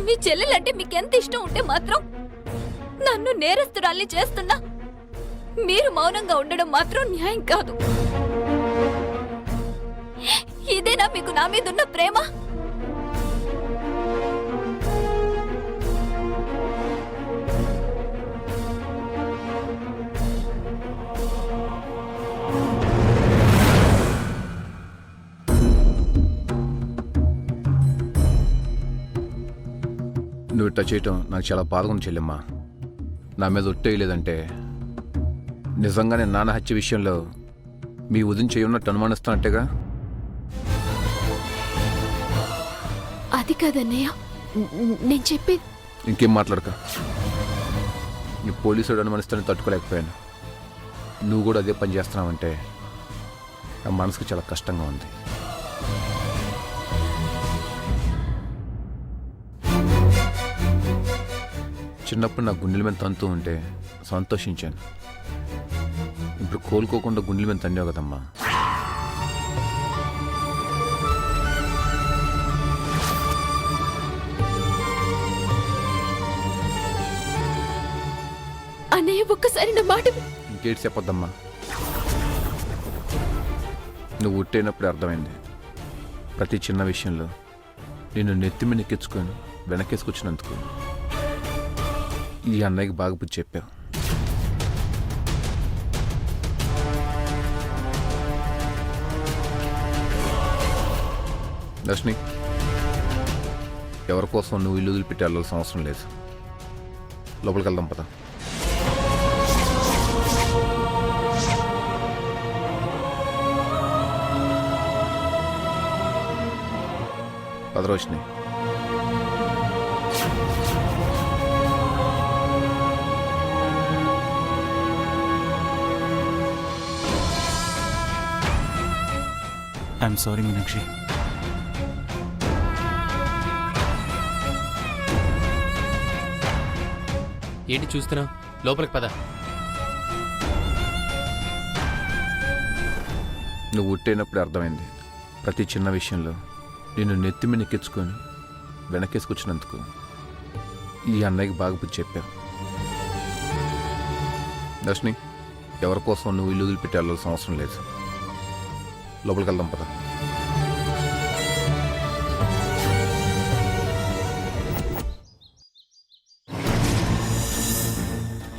మీ చెల్లెలంటే మీకెంత ఇష్టం ఉంటే మాత్రం నన్ను నేరస్తురాల్ని చేస్తున్నా మీరు మౌనంగా ఉండడం మాత్రం న్యాయం కాదు. ఇదేనా మీకు నా మీదున్న ప్రేమ? నువ్వు ఇట్లా చేయటం నాకు చాలా బాధగా ఉంది చెల్లెమ్మ. నా మీద ఒట్టేయలేదంటే నిజంగానే నాన్న హత్య విషయంలో మీ ఉదయం చేయన్నట్టు అనుమానిస్తానంటేగా. అది కాదన్నయ్య, నేను చెప్పి ఇంకేం మాట్లాడక. నీ పోలీసుడు అనుమానిస్తానని తట్టుకోలేకపోయాను. నువ్వు కూడా అదే పని చేస్తున్నావంటే నా మనసుకు చాలా కష్టంగా ఉంది. చిన్నప్పుడు నా గుండెల మీద తంతూ ఉంటే సంతోషించాను. ఇప్పుడు కోలుకోకుండా గుండెల మీద తన్నావు కదమ్మా. అన్నయ్య ఒక్కసారి నా మాట ఇంకేటి చెప్పొద్దమ్మా. నువ్వు ఉట్టేనప్పుడు అర్థమైంది. ప్రతి చిన్న విషయంలో నిన్ను నెత్తిమి నెక్కించుకొని వెనకేసుకొచ్చినందుకు ఈ అన్నయ్యకి బాగా బుద్ధి చెప్పావు. దర్శని, ఎవరి కోసం నువ్వు ఇల్లు వదిలిపెట్టి వెళ్ళాల్సిన అవసరం లేదు. లోపలికి వెళ్దాం పద. పదరోషిని, ఐఎమ్ సారీ మీనాక్షి. ఏంటి చూస్తున్నావు? లోపలికి పద. నువ్వు ఉట్టేనప్పుడు అర్థమైంది. ప్రతి చిన్న విషయంలో నిన్ను నెత్తిమి నెక్కించుకొని వెనకేసుకొచ్చినందుకు ఈ అన్నయ్యకి బాగా బుద్ధి చెప్పావు. దర్శని, ఎవరి కోసం నువ్వు ఇల్లు వదిలిపెట్టి వెళ్ళాల్సిన అవసరం లేదు. లోపలికి వెళ్దాం పద.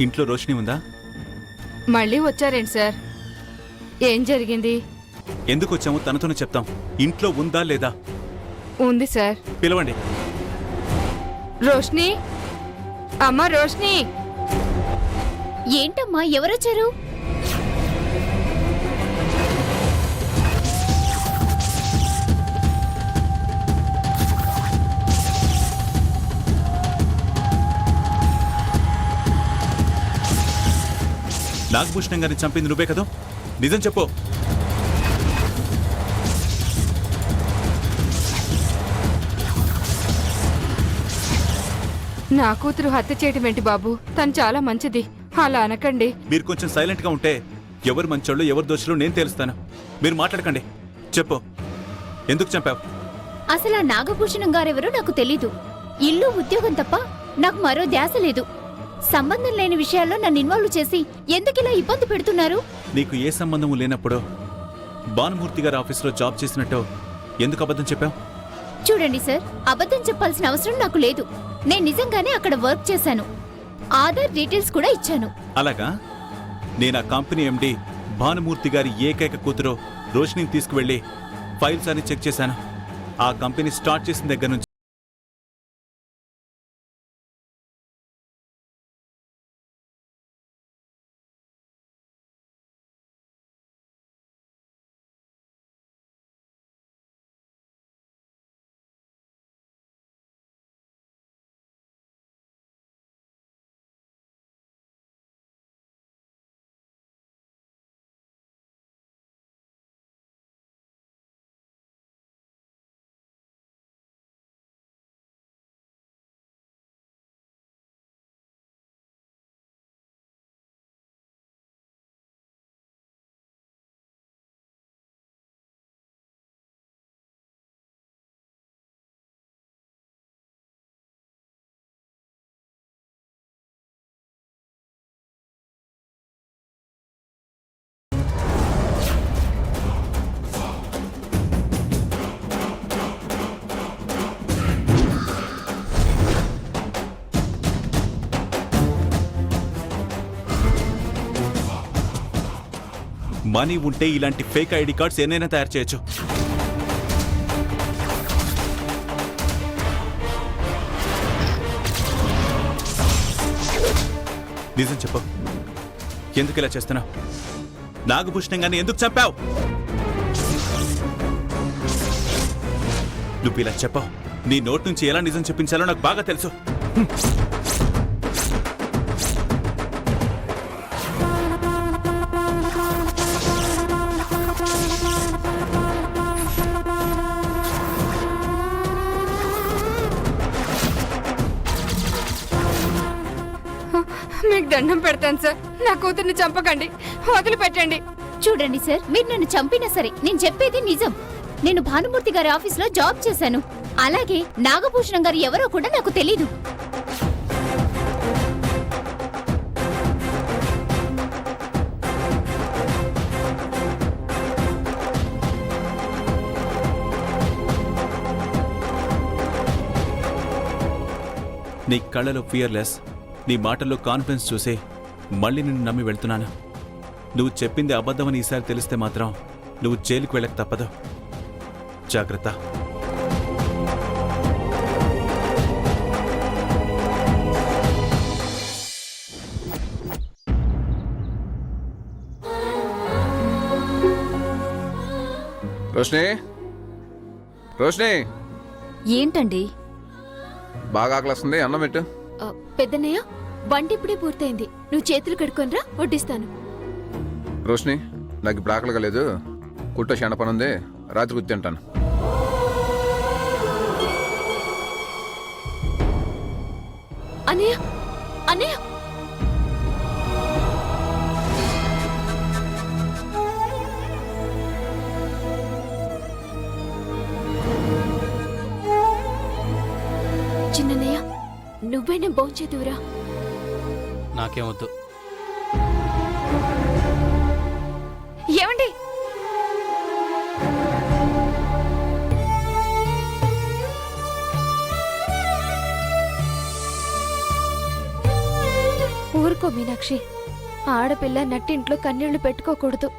ఇంట్లో రోషిని ఉందా? మళ్ళీ వచ్చారేంటి సార్? ఏం జరిగింది? ఎందుకు వచ్చామో తనతోనే చెప్తాం. ఇంట్లో ఉందా లేదా? ఉంది సార్. పిలవండి. రోష్ని, అమ్మ రోష్ని. ఏంటమ్మా, ఎవరొచ్చారు? నాగభూషణం గారిని చంపింది నువ్వే కదా? నిజం చెప్పు. నా కూతురు హత్య చేయటం ఏంటి బాబు? తను చాలా మంచిది, అలా అనకండి. మీరు కొంచెం సైలెంట్ గా ఉంటే ఎవరు మంచోళ్ళు ఎవరు దోషులు నేను తెలుస్తాను. మీరు మాట్లాడకండి. చెప్పు, ఎందుకు చంపావు? అసలు ఆ నాగభూషణం గారెవరో నాకు తెలీదు. ఇల్లు ఉద్యోగం తప్ప నాకు మరో ధ్యాస లేదు. సంబంధం లేని విషయాల్లో నన్ను ఇన్వాల్వ్ చేసి ఎందుకిలా ఇబ్బంది పెడుతున్నారు? నీకు ఏ సంబంధము లేనప్పుడు భానుమూర్తి గారి ఆఫీసులో జాబ్ చేసినట్టు ఎందుకు అబద్ధం చెప్పావు? చూడండి సార్, అబద్ధం చెప్పాల్సిన అవసరం నాకు లేదు. నేను నిజంగానే అక్కడ వర్క్ చేశాను. ఆధార్ డీటెయిల్స్ కూడా ఇచ్చాను. అలాగా? నేను ఆ కంపెనీ ఎండి భానుమూర్తి గారి ఏకైక కూతురు రోషిని తీసుకువెళ్ళి ఫైల్స్ అని చెక్ చేశాను. ఆ కంపెనీ స్టార్ట్ చేసిన దగ్గర నుంచి మనీ ఉంటే ఇలాంటి ఫేక్ ఐడి కార్డ్స్ ఎన్నైనా తయారు చేయొచ్చు. నిజం చెప్పు, ఎందుకు ఇలా చేస్తున్నావు? నాగభూషణం గారిని ఎందుకు చంపావు? నువ్వు ఇలా చెప్పావు, నీ నోటి నుంచి ఎలా నిజం చెప్పించాలో నాకు బాగా తెలుసు. మీకు దండం పెడతాను సార్, నా కూతుర్ని చంపకండి, వదిలిపెట్టండి. చూడండి సార్, మీరు నన్ను చంపినా సరే నేను చెప్పేది నిజం. నేను భానుమూర్తి గారి ఆఫీస్లో జాబ్ చేశాను. అలాగే నాగభూషణం గారు ఎవరో కూడా నాకు తెలీదు. నీ కళ్ళలో ఫియర్లెస్, నీ మాటల్లో కాన్ఫిడెన్స్ చూసి మళ్ళీ నిన్ను నమ్మి వెళ్తున్నాను. నువ్వు చెప్పింది అబద్ధమని ఈసారి తెలిస్తే మాత్రం నువ్వు జైలుకు వెళ్ళక తప్పదు. జాగ్రత్త. రోషిని, రోషిని, ఏంటండి? బాగా ఆకలిస్తుంది, అన్నం పెట్టు. పెద్దన్నయ్య, వంట ఇప్పుడే పూర్తయింది. నువ్వు చేతులు కడుక్కొనిరా, వడ్డిస్తాను. రోషిని, నాకు ఇప్పుడు ఆకలిగా లేదు. కుట్ట చాలా పని ఉంది, రాత్రి గుర్తి తింటాను. అన్నయ్య, అన్నయ్య, చిన్నయ్య, నువ్వైనా భోంచేదువురా. నాకేం వద్దు. ఏమండి? ఊరుకో మీనాక్షి, ఆడపిల్ల నట్టింట్లో కన్నీళ్లు పెట్టుకోకూడదు.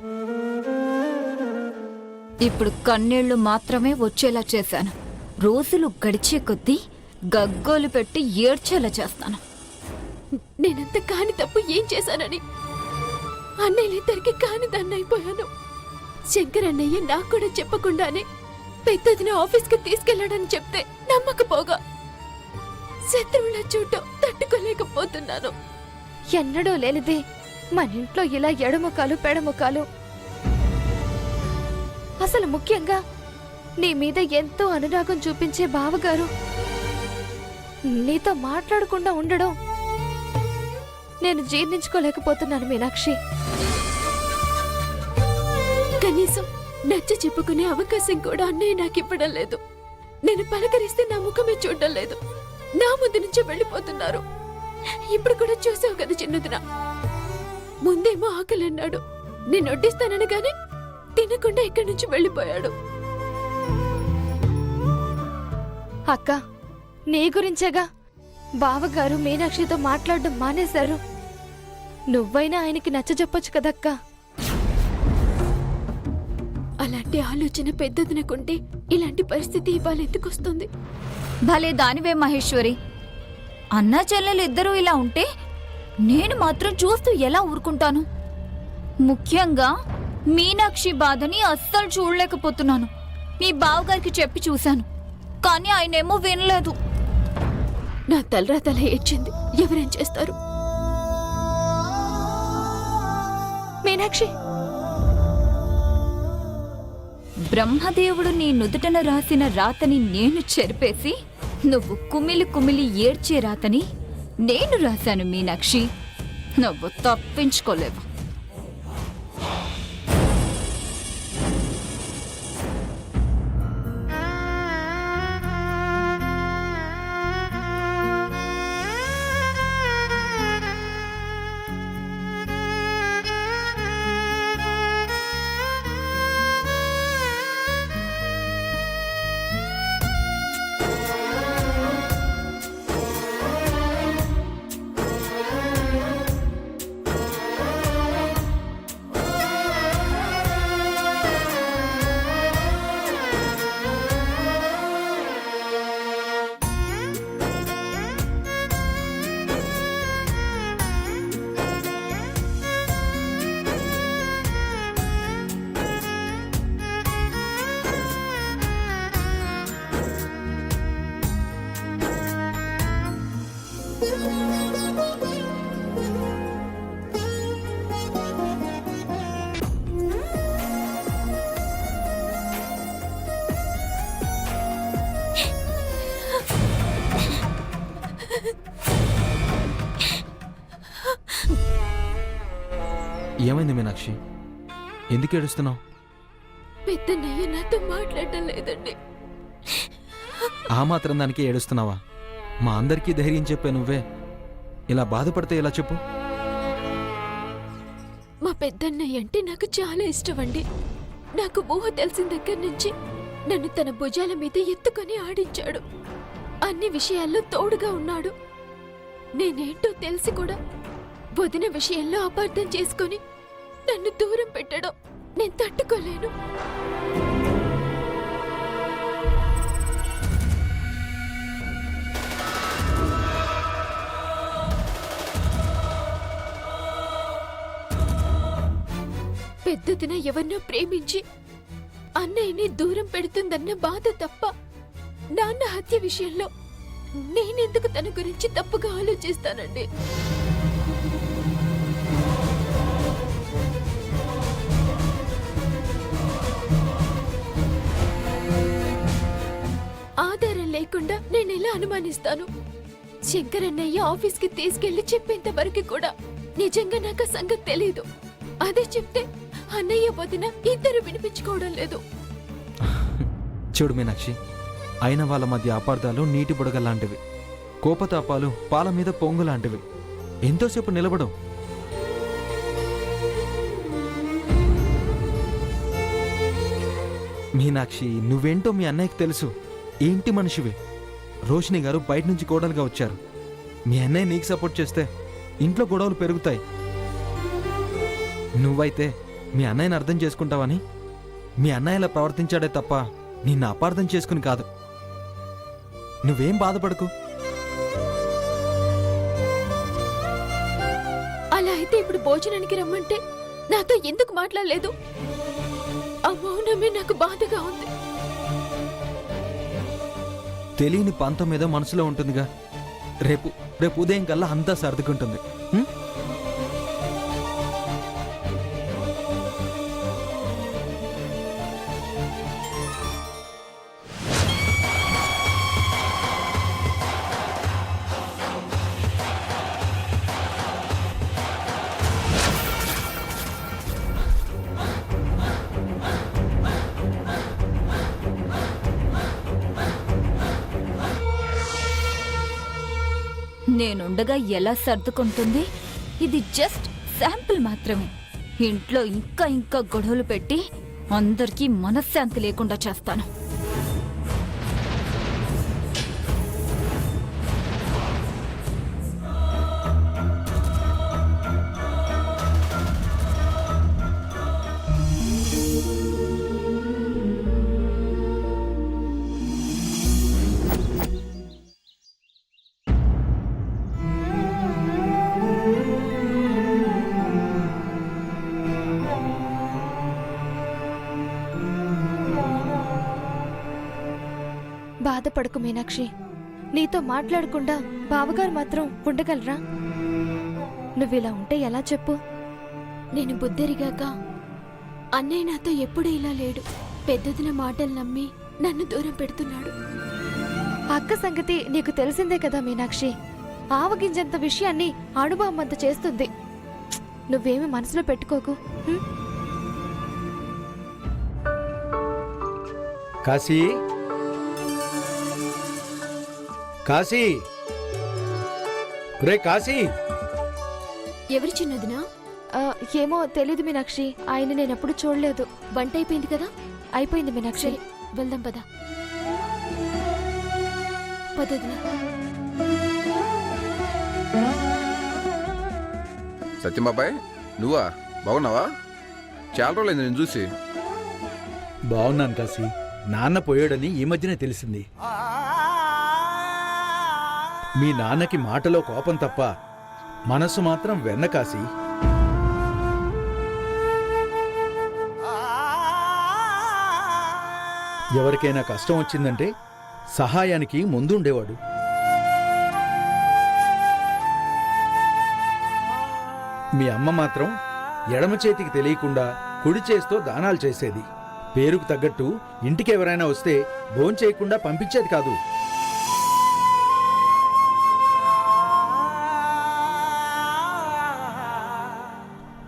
ఇప్పుడు కన్నీళ్లు మాత్రమే వచ్చేలా చేశాను. రోజులు గడిచే కొద్దీ గగ్గోలు పెట్టి ఏడ్చేలా చేస్తాను. నేనంత కాని తప్పు ఏం చేశానని అన్నయ్యలిద్దరికి కాని దాన్ని అయిపోయాను. శంకర్ అన్నయ్య నాకు కూడా చెప్పకుండానే పెద్దదిని ఆఫీస్కి తీసుకెళ్లాడని చెప్తే నమ్మకపోగా శత్రువుల చూడటం తట్టుకోలేకపోతున్నాను. ఎన్నడూ లేనిదే మన ఇంట్లో ఇలా ఎడముఖాలు పెడముఖాలు. అసలు ముఖ్యంగా నీ మీద ఎంతో అనురాగం చూపించే బావగారు నీతో మాట్లాడకుండా ఉండడం నేను జీర్ణించుకోలేకపోతున్నాను మీనాక్షి. కనీసం నచ్చ చెప్పుకునే అవకాశం కూడా అన్నయ్య నాకు ఇవ్వడం లేదు. నేను పలకరిస్తే నా ముఖమే చూడడం లేదు. నా ముందు నుంచే వెళ్ళిపోతున్నారు. ఇప్పుడు కూడా చూసావు కదా చిన్నదిన, ముందేమో ఆకలి అన్నాడు. నేను వడ్డిస్తాననగానే తినకుండా ఇక్కడి నుంచి వెళ్ళిపోయాడు. అక్క, నీ గురించేగా బావగారు మీనాక్షితో మాట్లాడడం మానేశారు. నువ్వైనా ఆయనకి నచ్చజెప్పొచ్చు కదక్కా. అలాంటి ఆలోచన పెద్దదినకుంటే ఇలాంటి పరిస్థితి ఇవాళ ఎందుకు వస్తుంది? భలే దానివే మహేశ్వరి. అన్నా చెల్లెలు ఇద్దరూ ఇలా ఉంటే నేను మాత్రం చూస్తూ ఎలా ఊరుకుంటాను? ముఖ్యంగా మీనాక్షి బాధని అస్సలు చూడలేకపోతున్నాను. మీ బావగారికి చెప్పి చూశాను, కానీ ఆయనేమో వినలేదు. నా తలరా తల ఏడ్చింది. ఎవరేం చేస్తారు? మీనాక్షి, బ్రహ్మదేవుడు నీ నుదుటన రాసిన రాతని నేను చెరిపేసి నువ్వు కుమిలి కుమిలి ఏడ్చే రాతని నేను రాశాను మీనాక్షి. నువ్వు తప్పించుకోలేవు. ఏమైంది మీనాక్షి? ఎందుకు ఏడుస్తున్నావు? పెద్దన్నయ్య నాతో మాట్లాడటం లేదండి. ఆ మాత్రం దానికి ఏడుస్తున్నావా? మా అందరికీ ధైర్యం చెప్పే నువ్వే ఇలా బాధపడితే ఎలా చెప్పు? మా పెద్దన్నయ్య అంటే నాకు చాలా ఇష్టం అండి. నాకు ఊహ తెలిసిన దగ్గర నుంచి నన్ను తన భుజాల మీద ఎత్తుకొని ఆడించాడు. అన్ని విషయాల్లో తోడుగా ఉన్నాడు. నేనేంటో తెలిసి కూడా వదిన విషయంలో అపార్థం చేసుకొని నన్ను దూరం పెట్టడం నేను తట్టుకోలేను. పెద్దదిన ఎవరినో ప్రేమించి అన్నయ్యని దూరం పెడుతుందన్న బాధ తప్ప నాన్న హత్య విషయంలో నేనెందుకు తన గురించి తప్పుగా ఆలోచిస్తానండి? ఆధారం లేకుండా నేనెలా అనుమానిస్తాను? శంకరన్నయ్య ఆఫీస్కి తీసుకెళ్లి చెప్పేంత వరకు కూడా నిజంగా నాకు ఆ సంగతి తెలీదు. అదే చెప్తే అన్నయ్య వదిన ఇద్దరు వినిపించుకోవడం లేదు. చూడు మీనాక్షి, అయిన వాళ్ళ మధ్య అపార్థాలు నీటి బుడగ లాంటివి. కోపతాపాలు పాల మీద పొంగు లాంటివి. ఎంతోసేపు నిలబడం. మీనాక్షి, నువ్వేంటో మీ అన్నయ్యకి తెలుసు. ఏంటి మనిషివి? రోషిని గారు బయట నుంచి కోడలుగా వచ్చారు. మీ అన్నయ్య నీకు సపోర్ట్ చేస్తే ఇంట్లో గొడవలు పెరుగుతాయి. నువ్వైతే మీ అన్నయ్యని అర్థం చేసుకుంటావని మీ అన్నయ్య ఇలా ప్రవర్తించాడే తప్ప నిన్ను అపార్థం చేసుకుని కాదు. నువ్వేం బాధపడకు. అలా అయితే ఇప్పుడు భోజనానికి రమ్మంటే నాతో ఎందుకు మాట్లాడలేదు? ఆ మౌనమే నాకు బాధగా ఉంది. తెలియని పంతం మీద మనసులో ఉంటుందిగా. రేపు ఉదయం కల్లా అంతా సర్దుకుంటుంది. ఉం? నేనుండగా ఎలా సర్దుకుంటుంది? ఇది జస్ట్ శాంపుల్ మాత్రమే. ఇంట్లో ఇంకా ఇంకా గొడవలు పెట్టి అందరికీ మనశ్శాంతి లేకుండా చేస్తాను. బాధపడకు మీనాక్షి. నీతో మాట్లాడకుండా బావగారు మాత్రం ఉండగలరా? నువ్విలా ఉంటే ఎలా చెప్పు? నేను బుద్ధిరిగాక అన్నయ్య నాతో ఎప్పుడూ ఇలా లేడు. పెద్దదిన మాటలు నమ్మి నన్ను దూరం పెడుతున్నాడు. అక్క సంగతి నీకు తెలిసిందే కదా మీనాక్షి. ఆవగింజంత విషయాన్ని అణుబామంత చేస్తుంది. నువ్వేమి మనసులో పెట్టుకోకు. కాశీ, కాశీ, రే కాశీ. ఎవరి చిన్నదినా? ఏమో తెలీదు మీనాక్షి. ఆయన నేనెప్పుడు చూడలేదు. వంట అయిపోయింది కదా? అయిపోయింది మీనాక్షి. వెళ్దాం పద. పదదినా. సత్యంబాబాయ్, నువ్వా? బాగున్నావా? చాలా రోజులైంది నేను చూసి. బాగున్నాను కాశీ. నాన్న పోయాడని ఈ మధ్యనే తెలిసింది. మీ నాన్నకి మాటలో కోపం తప్ప మనసు మాత్రం వెన్న కాశీ. ఎవరికైనా కష్టం వచ్చిందంటే సహాయానికి ముందుండేవాడు. మీ అమ్మ మాత్రం ఎడమ చేతికి తెలియకుండా కుడి చేత్తో దానాలు చేసేది. పేరుకు తగ్గట్టు ఇంటికి ఎవరైనా వస్తే భోంచేయకుండా పంపించేది కాదు.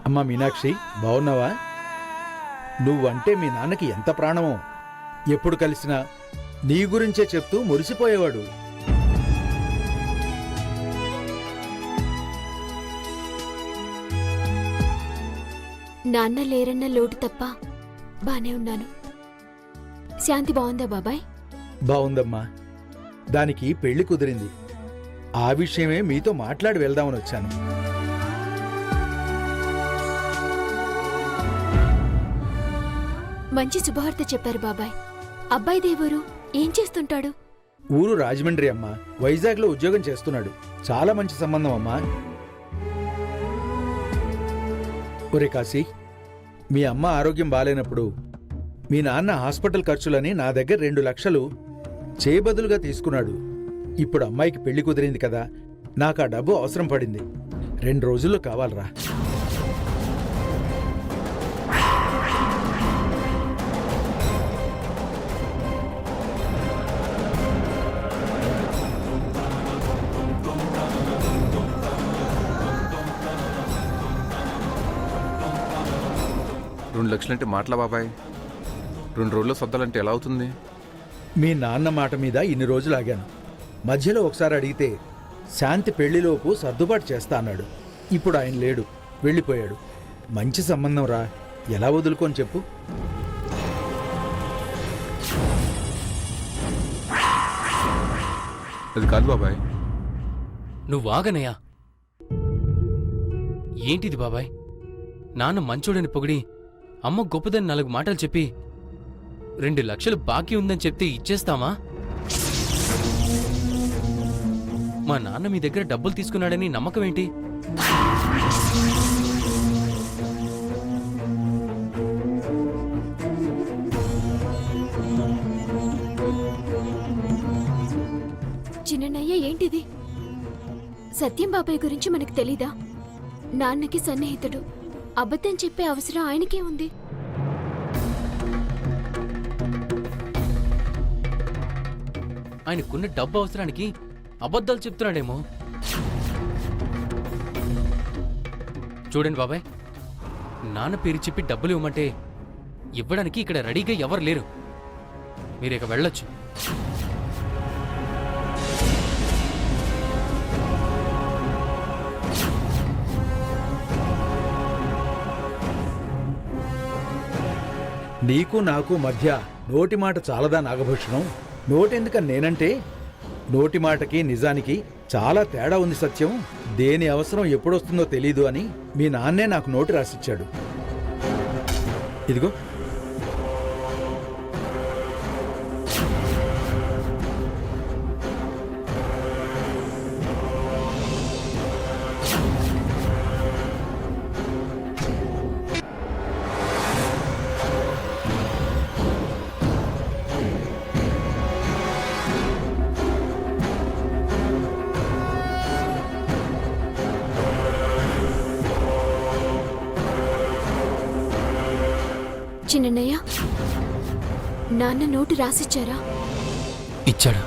అమ్మా మీనాక్షి, బావున్నావా? నువ్వంటే మీ నాన్నకి ఎంత ప్రాణమో. ఎప్పుడు కలిసినా నీ గురించే చెప్తూ మురిసిపోయేవాడు. నాన్న లేరన్న లోటు తప్ప బానే ఉన్నాను. శాంతి బాగుందా బాబాయ్? బావుందమ్మా. దానికి పెళ్లి కుదిరింది. ఆ విషయమే మీతో మాట్లాడి వెళ్దామని వచ్చాను. మంచి శుభవార్త చెప్పారు బాబాయ్. అబ్బాయి దేవూరు ఏం చేస్తుంటాడు? ఊరు రాజమండ్రి అమ్మా. వైజాగ్లో ఉద్యోగం చేస్తున్నాడు. చాలా మంచి సంబంధం అమ్మా. ఒరే కాశీ, మీ అమ్మ ఆరోగ్యం బాలేనప్పుడు మీ నాన్న హాస్పిటల్ ఖర్చులని నా దగ్గర 2 లక్షలు చేయబదులుగా తీసుకున్నాడు. ఇప్పుడు అమ్మాయికి పెళ్లి కుదిరింది కదా, నాకు ఆ డబ్బు అవసరం పడింది. 2 రోజుల్లో కావాలరా. రెండు లక్షలంటే మాటలా బాబాయ్? 2 రోజుల్లో సర్దాలంటే ఎలా అవుతుంది? మీ నాన్న మాట మీద ఇన్ని రోజులు ఆగాను. మధ్యలో ఒకసారి అడిగితే శాంతి పెళ్లిలోపు సర్దుబాటు చేస్తా అన్నాడు. ఇప్పుడు ఆయన లేడు, వెళ్ళిపోయాడు. మంచి సంబంధం రా, ఎలా వదులుకొని చెప్పు. అది కాదు బాబాయ్. నువ్వు ఆగనయ్యా. ఏంటిది బాబాయ్? నాన్న మంచోడని పొగిడి అమ్మ గొప్పదని 4 మాటలు చెప్పి 2 లక్షలు బాకీ ఉందని చెప్తే ఇచ్చేస్తామా? మా నాన్న మీ దగ్గర డబ్బులు తీసుకున్నాడని నమ్మకం ఏంటి? చిన్నయ్య ఏంటిది? సత్యం బాబాయ్ గురించి మనకు తెలీదా? నాన్నకి సన్నిహితుడు. అబద్ధం చెప్పే అవసరం ఆయనకే ఉంది. ఆయనకున్న డబ్బు అవసరానికి అబద్ధాలు చెప్తున్నాడేమో. చూడండి బాబాయ్, నాన్న పేరు చెప్పి డబ్బులు ఇవ్వమంటే ఇవ్వడానికి ఇక్కడ రెడీగా ఎవరు లేరు. మీరు ఇక వెళ్ళొచ్చు. నీకు నాకు మధ్య నోటి మాట చాలదా నాగభూషణం? నోటెందుకని నేనంటే, నోటి మాటకి నిజానికి చాలా తేడా ఉంది సత్యం. దేని అవసరం ఎప్పుడొస్తుందో తెలీదు అని మీ నాన్నే నాకు నోటు రాసిచ్చాడు. ఇదిగో. చిన్నయ్య, నాన్న నోటు రాసిచ్చారా? ఇచ్చాడు.